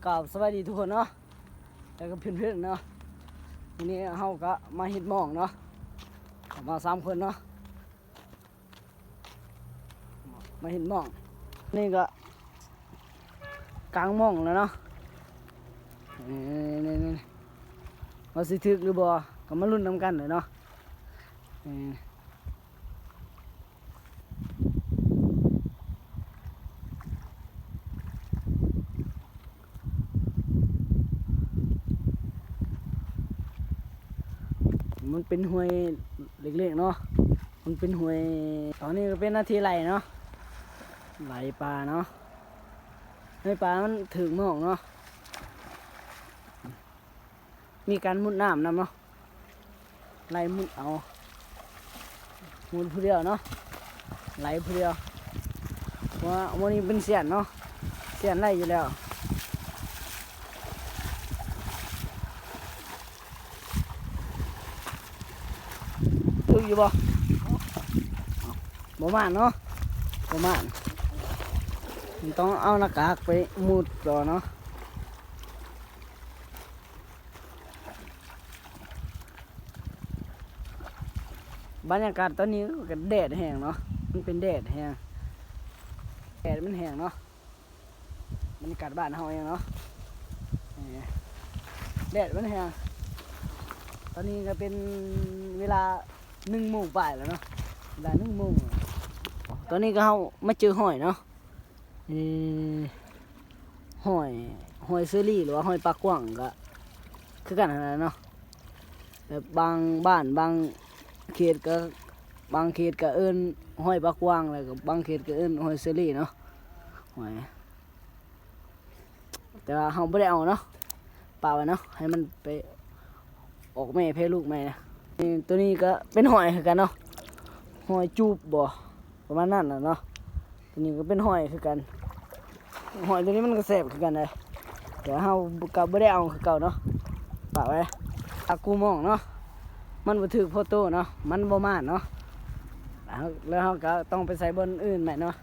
กราบสวัสดีทุกคนเนาะแล้วก็เพื่อนๆเนาะทีนี้เฮาก็มาเฮ็ดหม้องเนาะมา3 คนเนาะมาเฮ็ดหม้องนี่ก็กลางหม้องแล้วเนาะนี่ว่าสิถึกหรือบ่ก็มาลุ้นนำกันเลยเนาะมันเป็นห้วยเล็กๆเนาะมันเป็นห้วยตอนนี้ก็เป็นหน้าที่ไหลเนาะไหลปลาเนาะให้ปลามันถึงหม้องเนาะมีการมุดน้ำนำเนาะไหลมุดเอามุดผู้เดียวเนาะไหลผู้เดียวว่าวันนี้เป็นเสียนเนาะเสียนไหลอยู่แล้วถึงอยู่บ่มานเนาะบ่มานต้องเอาหน้ากากไปมุดก่อนเนาะบรรยากาศตอนนี้ก็แดดแห้งเนาะมันเป็นแดดแห้งแดดมันแห้งเนาะบรรยากาศบ้านเฮาเองเนาะแดดมันแห้งตอนนี้ก็เป็นเวลา1 โมงบ่ายแล้วเนาะเวลา1 โมงตอนนี้ก็เฮามาเจอหอยเนาะหอยเซอรี่หรือว่าหอยปลากว้างก็คือกันนั่นแหละเนาะแบบบางบ้านบางเขตก็เอิ้นหอยปลากว้างแล้วก็บางเขตก็เอิ้นหอยเซอรี่เนาะหอยแต่ว่าเฮาบ่ได้เอาเนาะปล่าไว้เนาะให้มันไปออกแม่แพร่ลูกแม่นะตัวนี้ก็เป็นหอยคือกันเนาะหอยจูบบ่ประมาณนั้นน่ะเนาะตัวนี้ก็เป็นหอยคือกันหอยตัวนี้มันก็แซ่บคือกันเลยแต่เฮาก็บ่ได้เอาคือเก่าเนาะปล่าไว้อากูมองเนาะมันบ่ถึกโฟโต้เนาะมันบ่มาดเนาะแล้วเฮาก็ต้องไปใส่บนอื่นใหม่เนาะ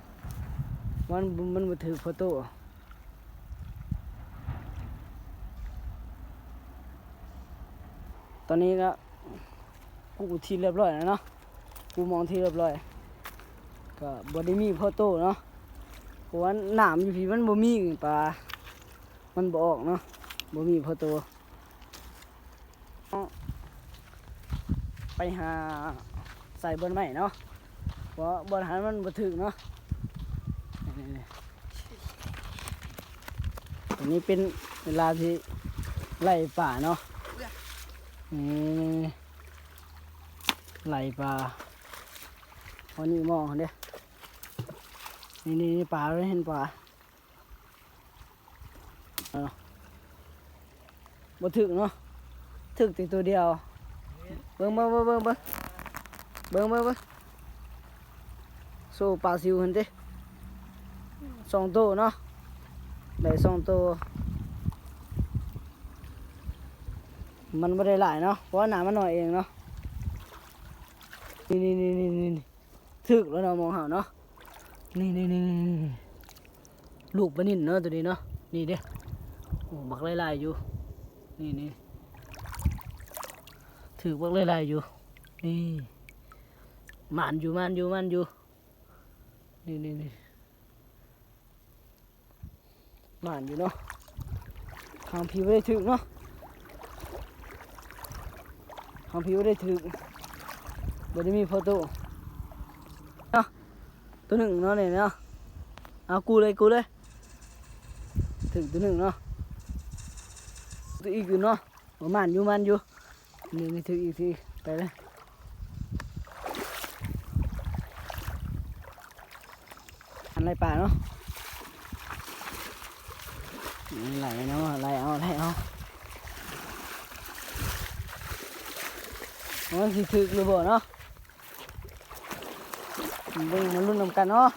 มันบ่ถึกโฟโต้ตอนนี้ก็กูที่เรียบร้อยแล้วเนาะกูมองที่เรียบร้อยก็บ่ได้มีโฟโต้เนาะเพราะว่าน้ำอยู่พี่มันบ่มีปลามันบ่ออกเนาะบ่มีโฟโต้ไปหาใส่บนใหม่เนาะเพราะบนหันมันบ่ถึกเนาะอันนี้เป็นเวลาที่ไล่ป่าเนาะไล่ปลาวันนี้มองเด้นี่ปลาเลยเห็นปลาบ่ถึกเนาะถึกแต่ตัวเดียวเบิ่งโซ่ปลาซิวเห็นดิ2 ตัวเนาะได้2 ตัวมันไม่ได้หลายเนาะเพราะว่าน้ำมันน้อยเองเนาะนี่ถึกแล้วเรามองหาเนาะนี่ลูกปลานิ่นเนาะตัวนี้เนาะนี่เด้โอ้บักลายอยู่นี่ถึกบักลายอยู่นี่มันอยู่นี่มันอยู่เนาะทางพี่ไม่ได้ถึกเนาะทางพี่ไม่ได้ถึกบ่ได้มีโฟโต้เนาะตัวหนึ่งเนาะเนี่ยเนาะเอากูเลยถึงตัวหนึ่งเนาะตัวอีกอยู่เนาะมันอยู่นี่ถึงอีกทีไปเลยอะไรป่าเนาะไหลเนาะไหลเอามันสิถึกหรือบ่เนาะเบิ่งมันลุ้นนำกันเนาะ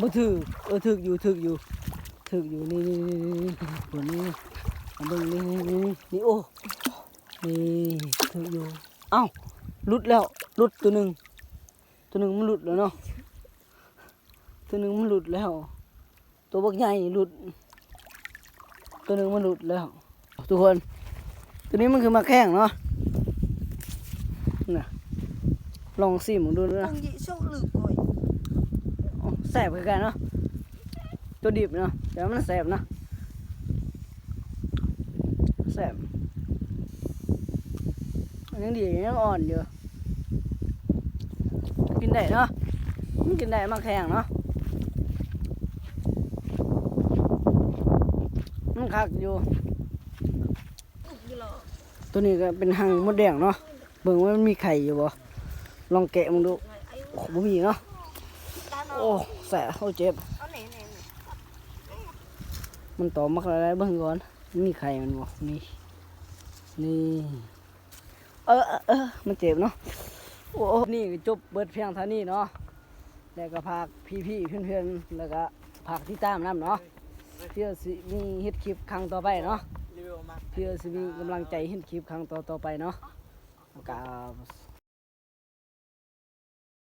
บ่ถึกถึกอยู่นี่ตัวนี้เบิ่งนี่โอ้นี่ถึกอยู่เอ้าหลุดแล้วหลุดตัวหนึ่งมันหลุดแล้วเนาะ ตัวหนึงมันหลุดแล้ว ตัวบักใหญ่หลุด ตัวหนึงมันหลุดแล้ว ทุกคน ตัวนี้มันคือมาแข้งเนาะน่ะลองซิมดูนะ Ông dị sốc lử rồi. แสบคือกันเนาะตัวดิบเนาะแต่ว่ามันแสบเนาะแสบมันยังดียังอ่อนอยู่กินได้เนาะมันกินได้มากแข็งเนาะมันคักอยู่ Như là ตัวนี้ก็เป็นหางมดแดงเนาะเบิ่งว่ามันมีไข่อยู่บ่ลองแกะมึงดู ngày ấy โอ้บ่มีเนาะ ta โอ้ nó แสบโอ้เจ็บ nó này này. มันต่อมักอะไรเบิ่งก่อนมีไข่มันบ่นี่นี่มันเจ็บเนาะโอ้นี่ก็จบเบิดเพียงเท่านี้เนาะแล้วก็พากพี่ๆเพื่อนๆแล้วก็พากที่ตามน้ำเนาะเพื่อสิมีเฮ็ดคลิปครั้งต่อไปเนาะเพื่อสิมีกำลังใจเฮ็ดคลิปครั้งต่อไปเนาะแล้วก็